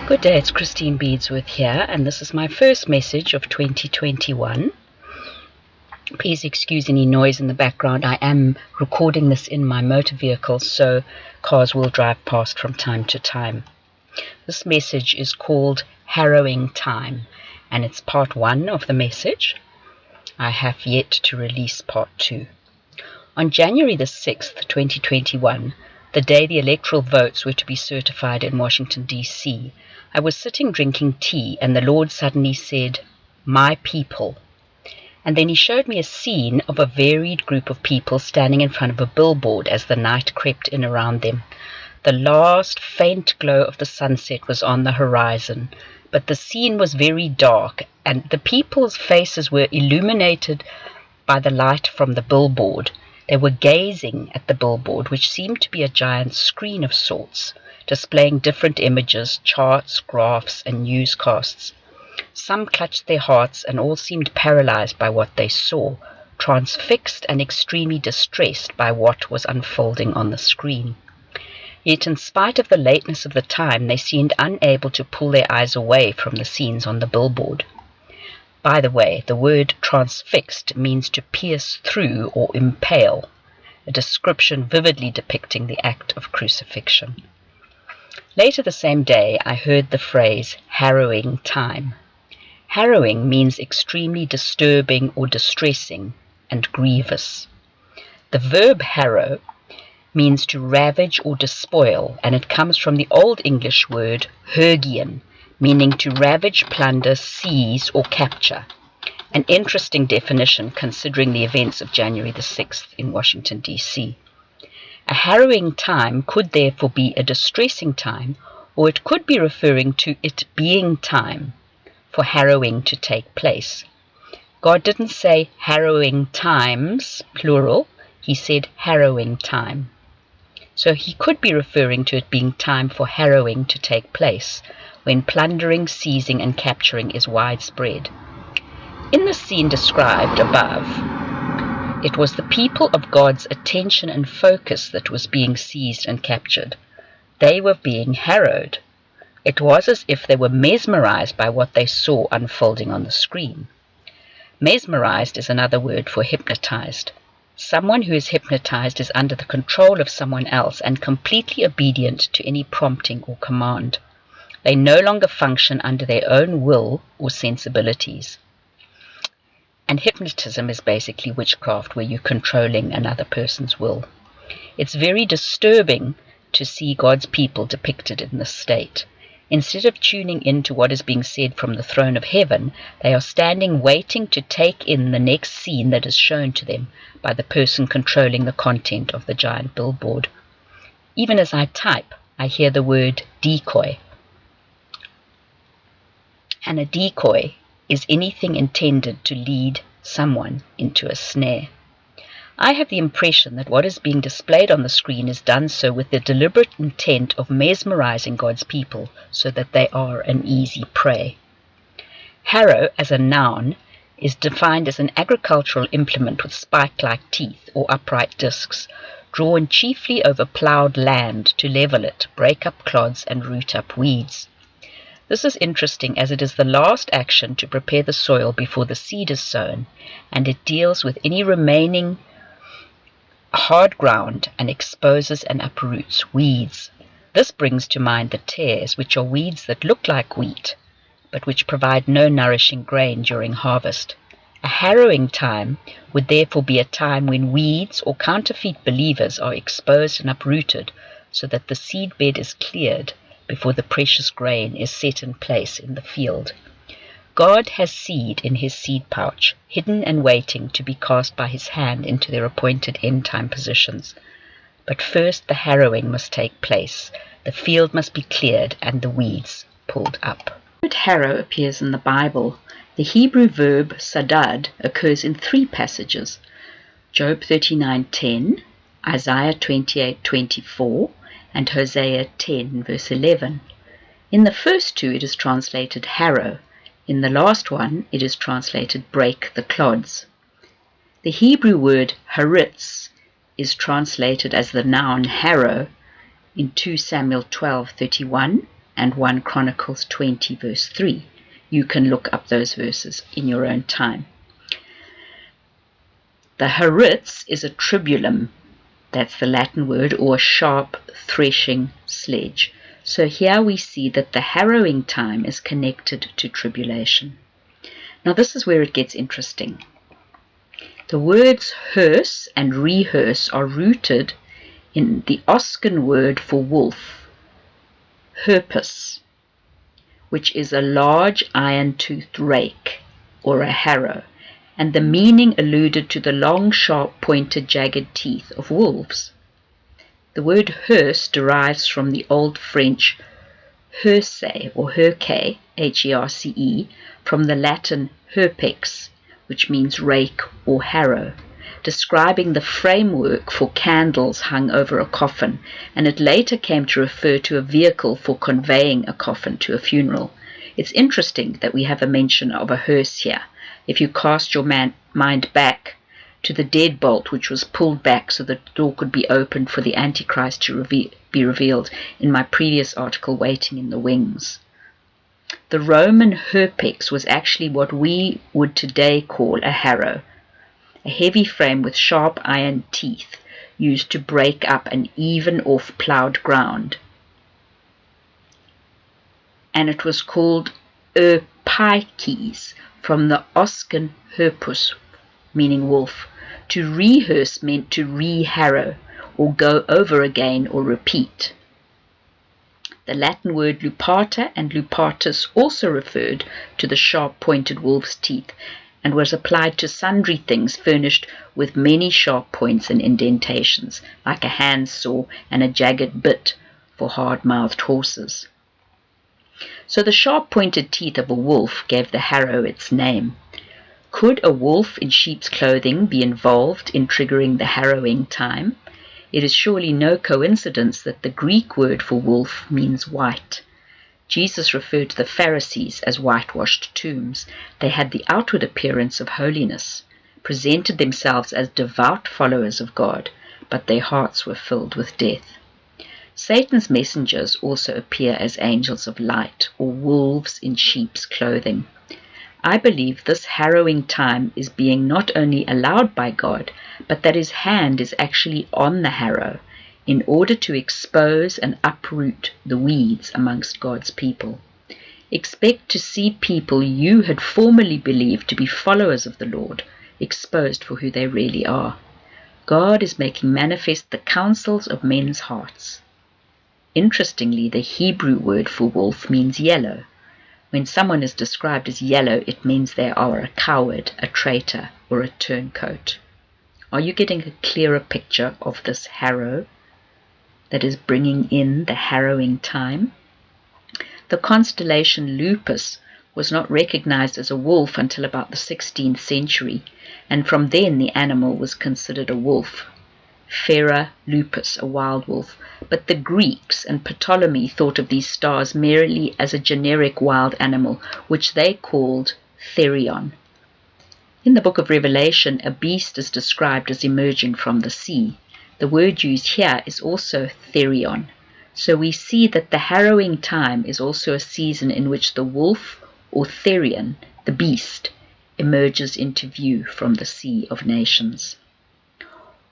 Good day, it's Christine Beadsworth here, and this is my first message of 2021. Please excuse any noise in the background. I am recording this in my motor vehicle, so cars will drive past from time to time. This message is called Harrowing Time, and it's part 1 of the message. I have yet to release part 2. On January the 6th, 2021, the day the electoral votes were to be certified in Washington, D.C., I was sitting drinking tea, and the Lord suddenly said, "My people." And then he showed me a scene of a varied group of people standing in front of a billboard as the night crept in around them. The last faint glow of the sunset was on the horizon, but the scene was very dark, and the people's faces were illuminated by the light from the billboard. They were gazing at the billboard, which seemed to be a giant screen of sorts, displaying different images, charts, graphs, and newscasts. Some clutched their hearts, and all seemed paralyzed by what they saw, transfixed and extremely distressed by what was unfolding on the screen. Yet in spite of the lateness of the time, they seemed unable to pull their eyes away from the scenes on the billboard. By the way, the word transfixed means to pierce through or impale, a description vividly depicting the act of crucifixion. Later the same day, I heard the phrase, harrowing time. Harrowing means extremely disturbing or distressing and grievous. The verb harrow means to ravage or despoil, and it comes from the Old English word hergian, meaning to ravage, plunder, seize, or capture. An interesting definition considering the events of January the 6th in Washington, D.C. A harrowing time could therefore be a distressing time, or it could be referring to it being time for harrowing to take place. God didn't say harrowing times, plural, he said harrowing time. So he could be referring to it being time for harrowing to take place, when plundering, seizing, and capturing is widespread. In the scene described above, it was the people of God's attention and focus that was being seized and captured. They were being harrowed. It was as if they were mesmerized by what they saw unfolding on the screen. Mesmerized is another word for hypnotized. Someone who is hypnotized is under the control of someone else and completely obedient to any prompting or command. They no longer function under their own will or sensibilities. And hypnotism is basically witchcraft, where you're controlling another person's will. It's very disturbing to see God's people depicted in this state. Instead of tuning into what is being said from the throne of heaven, they are standing waiting to take in the next scene that is shown to them by the person controlling the content of the giant billboard. Even as I type, I hear the word decoy. And a decoy is anything intended to lead someone into a snare. I have the impression that what is being displayed on the screen is done so with the deliberate intent of mesmerizing God's people so that they are an easy prey. Harrow, as a noun, is defined as an agricultural implement with spike-like teeth or upright discs, drawn chiefly over ploughed land to level it, break up clods, and root up weeds. This is interesting as it is the last action to prepare the soil before the seed is sown, and it deals with any remaining hard ground and exposes and uproots weeds. This brings to mind the tares, which are weeds that look like wheat, but which provide no nourishing grain during harvest. A harrowing time would therefore be a time when weeds or counterfeit believers are exposed and uprooted so that the seedbed is cleared before the precious grain is set in place in the field. God has seed in his seed pouch, hidden and waiting to be cast by his hand into their appointed end-time positions. But first the harrowing must take place, the field must be cleared, and the weeds pulled up. The word harrow appears in the Bible. The Hebrew verb sadad occurs in 3 passages: Job 39:10, Isaiah 28:24, and Hosea 10 verse 11. In the first 2 it is translated harrow. In the last one it is translated break the clods. The Hebrew word haritz is translated as the noun harrow in 2 Samuel 12:31 and 1 Chronicles 20 verse 3. You can look up those verses in your own time. The haritz is a tribulum, that's the Latin word, or a sharp threshing sledge. So here we see that the harrowing time is connected to tribulation. Now this is where it gets interesting. The words hearse and rehearse are rooted in the Oscan word for wolf, herpus, which is a large iron-toothed rake or a harrow, and the meaning alluded to the long, sharp, pointed, jagged teeth of wolves. The word hearse derives from the Old French herse or herce, H-E-R-C-E, from the Latin herpex, which means rake or harrow, describing the framework for candles hung over a coffin, and it later came to refer to a vehicle for conveying a coffin to a funeral. It's interesting that we have a mention of a hearse here. If you cast your mind back to the deadbolt, which was pulled back so that the door could be opened for the Antichrist to be revealed in my previous article, Waiting in the Wings. The Roman herpex was actually what we would today call a harrow, a heavy frame with sharp iron teeth used to break up an even off ploughed ground. And it was called erpikes, from the Oscan herpus, meaning wolf. To rehearse meant to re-harrow, or go over again or repeat. The Latin word lupata and lupatus also referred to the sharp-pointed wolf's teeth, and was applied to sundry things furnished with many sharp points and indentations, like a handsaw and a jagged bit for hard-mouthed horses. So the sharp-pointed teeth of a wolf gave the harrow its name. Could a wolf in sheep's clothing be involved in triggering the harrowing time? It is surely no coincidence that the Greek word for wolf means white. Jesus referred to the Pharisees as whitewashed tombs. They had the outward appearance of holiness, presented themselves as devout followers of God, but their hearts were filled with death. Satan's messengers also appear as angels of light, or wolves in sheep's clothing. I believe this harrowing time is being not only allowed by God, but that his hand is actually on the harrow in order to expose and uproot the weeds amongst God's people. Expect to see people you had formerly believed to be followers of the Lord exposed for who they really are. God is making manifest the counsels of men's hearts. Interestingly, the Hebrew word for wolf means yellow. When someone is described as yellow, it means they are a coward, a traitor, or a turncoat. Are you getting a clearer picture of this harrow that is bringing in the harrowing time? The constellation Lupus was not recognized as a wolf until about the 16th century, and from then the animal was considered a wolf. Fera lupus, a wild wolf, but the Greeks and Ptolemy thought of these stars merely as a generic wild animal, which they called therion. In the book of Revelation, a beast is described as emerging from the sea. The word used here is also therion. So we see that the harrowing time is also a season in which the wolf, or therion, the beast, emerges into view from the sea of nations.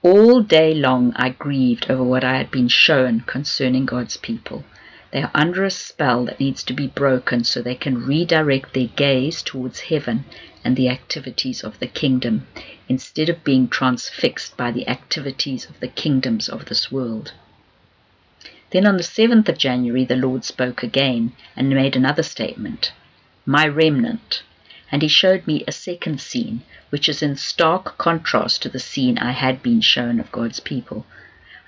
All day long I grieved over what I had been shown concerning God's people. They are under a spell that needs to be broken so they can redirect their gaze towards heaven and the activities of the kingdom, instead of being transfixed by the activities of the kingdoms of this world. Then on the 7th of January the Lord spoke again and made another statement, "My remnant." And he showed me a second scene, which is in stark contrast to the scene I had been shown of God's people.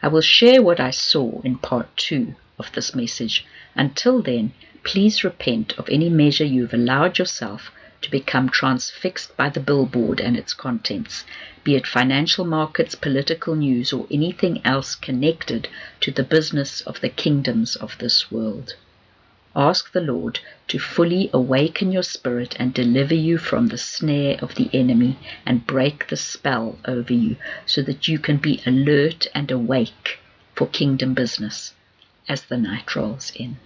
I will share what I saw in part 2 of this message. Until then, please repent of any measure you have allowed yourself to become transfixed by the billboard and its contents, be it financial markets, political news, or anything else connected to the business of the kingdoms of this world. Ask the Lord to fully awaken your spirit and deliver you from the snare of the enemy and break the spell over you so that you can be alert and awake for kingdom business as the night rolls in.